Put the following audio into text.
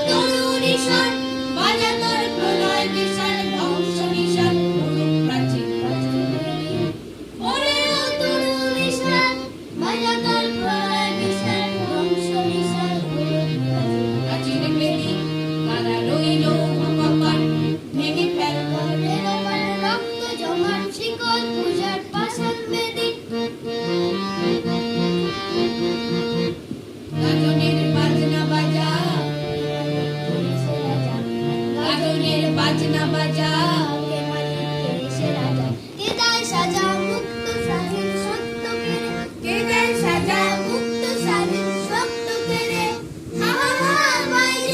তরুণ ঈশান বাজা তোর প্রলয় বিশাল ধ্বংস নিশান করুক প্রাচীন প্রাচীন ওরে ও তরুণ ঈশান বাজা তোর প্রলয় বিশাল ধ্বংস নিশান করুক প্রাচীন বেদি কারা রইল কপাট ভেঙে ফেল করে আমার রক্ত জমাট শিকল পূজার পাষাণ বেদি গাজনের বাজনা বাজা গাজনের বাজনা বাজা